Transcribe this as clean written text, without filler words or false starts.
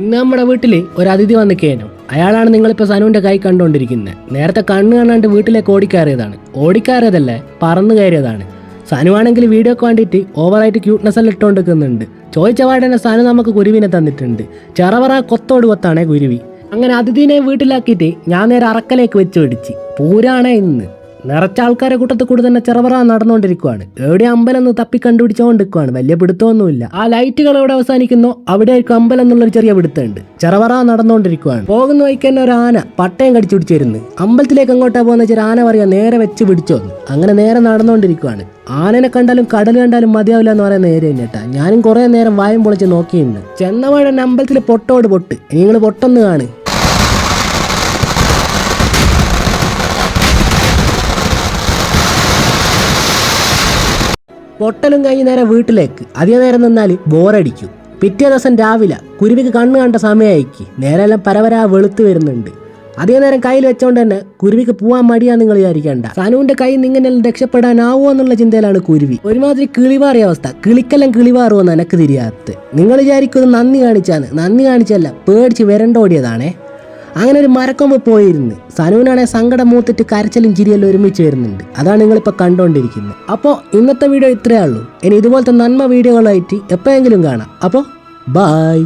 ഇന്ന് നമ്മുടെ വീട്ടിൽ ഒരു അതിഥി വന്നിക്കേനു. അയാളാണ് നിങ്ങളിപ്പോൾ സനുവിൻ്റെ കൈ കണ്ടുകൊണ്ടിരിക്കുന്നത്. നേരത്തെ കണ്ണ് കാണാണ്ട് വീട്ടിലേക്ക് ഓടിക്കയറിയതല്ലേ, പറന്നു കയറിയതാണ്. സനുവാണെങ്കിൽ വീഡിയോക്ക് വേണ്ടിയിട്ട് ഓവറായിട്ട് ക്യൂട്ട്നെസ് എല്ലാം ഇട്ടുകൊണ്ടിരിക്കുന്നുണ്ട്. ചോദിച്ച പാടന്നെ സനു നമുക്ക് കുരുവിനെ തന്നിട്ടുണ്ട്. ചെറവറ കൊത്തോട് കൊത്താണേ കുരുവി. അങ്ങനെ അതിഥിനെ വീട്ടിലാക്കിയിട്ട് ഞാൻ നേരെ അറക്കലേക്ക് വെച്ച് പിടിച്ച് പൂരാണേ ഇന്ന്. നിറച്ച ആൾക്കാരെ കൂട്ടത്തിൽ കൂടെ തന്നെ ചെറവറ നടന്നുകൊണ്ടിരിക്കുവാണ്. എവിടെ അമ്പലം ഒന്ന് തപ്പി കണ്ടുപിടിച്ചുകൊണ്ടിരിക്കുവാണ്. വലിയ പിടുത്തമൊന്നുമില്ല. ആ ലൈറ്റുകൾ എവിടെ അവസാനിക്കുന്നോ അവിടെ ആയിരിക്കും അമ്പലം എന്നുള്ളൊരു ചെറിയ പിടുത്തമുണ്ട്. ചെറവറ നടന്നുകൊണ്ടിരിക്കുവാണ്. പോകുന്ന വഴിക്ക് തന്നെ ഒരു ആന പട്ടയം കടിച്ചു പിടിച്ചിരുന്നു. അമ്പലത്തിലേക്ക് അങ്ങോട്ടാ പോകുന്ന വെച്ചാൽ ആന പറയാ നേരെ വെച്ച് പിടിച്ചോന്നു. അങ്ങനെ നേരെ നടന്നുകൊണ്ടിരിക്കുവാണ്. ആനനെ കണ്ടാലും കടൽ കണ്ടാലും മതിയാവില്ല എന്ന് പറയുന്ന നേരെ തന്നെട്ടാ. ഞാനും കുറെ നേരം വായും പൊളിച്ച് നോക്കിയിട്ടുണ്ട്. ചെന്നവഴ അമ്പലത്തിൽ പൊട്ടോട് പൊട്ട്. നിങ്ങൾ പൊട്ടൊന്ന് കാണ്. പൊട്ടലും കഴിഞ്ഞ് നേരെ വീട്ടിലേക്ക്. അധികം നേരം നിന്നാൽ ബോറടിക്കും. പിറ്റേ ദിവസം രാവിലെ കുരുവിക്ക് കണ്ണ് കണ്ട സമയമായിക്ക്. നേരെല്ലാം പരവരാ വെളുത്ത് വരുന്നുണ്ട്. അധികം നേരം കയ്യിൽ വെച്ചോണ്ട് തന്നെ കുരുവിക്ക് പോവാൻ മടിയാന്ന് നിങ്ങൾ വിചാരിക്കേണ്ട. സനുവിന്റെ കയ്യിൽ നിന്ന് ഇങ്ങനെല്ലാം രക്ഷപ്പെടാനാവോ എന്നുള്ള ചിന്തയിലാണ് കുരുവി. ഒരുമാതിരി കിളിവാറിയ അവസ്ഥ. കിളിക്കെല്ലാം കിളിവാറുമെന്ന് എനക്ക് തിരിയാത്ത. നിങ്ങൾ വിചാരിക്കുന്നത് നന്ദി കാണിച്ചല്ല, പേടിച്ച് വരണ്ടോടിയതാണേ. അങ്ങനെ ഒരു മരക്കൊമ്പ് പോയിരുന്നു. സനുവിനാണെങ്കിൽ സങ്കടം മൂത്തിട്ട് കരച്ചിലും ചിരിയെല്ലാം ഒരുമിച്ച് വരുന്നുണ്ട്. അതാണ് നിങ്ങളിപ്പോൾ കണ്ടുകൊണ്ടിരിക്കുന്നത്. അപ്പോൾ ഇന്നത്തെ വീഡിയോ ഇത്രയേ ഉള്ളൂ. ഇനി ഇതുപോലത്തെ നന്മ വീഡിയോകളായിട്ട് എപ്പോഴെങ്കിലും കാണാം. അപ്പോൾ ബൈ.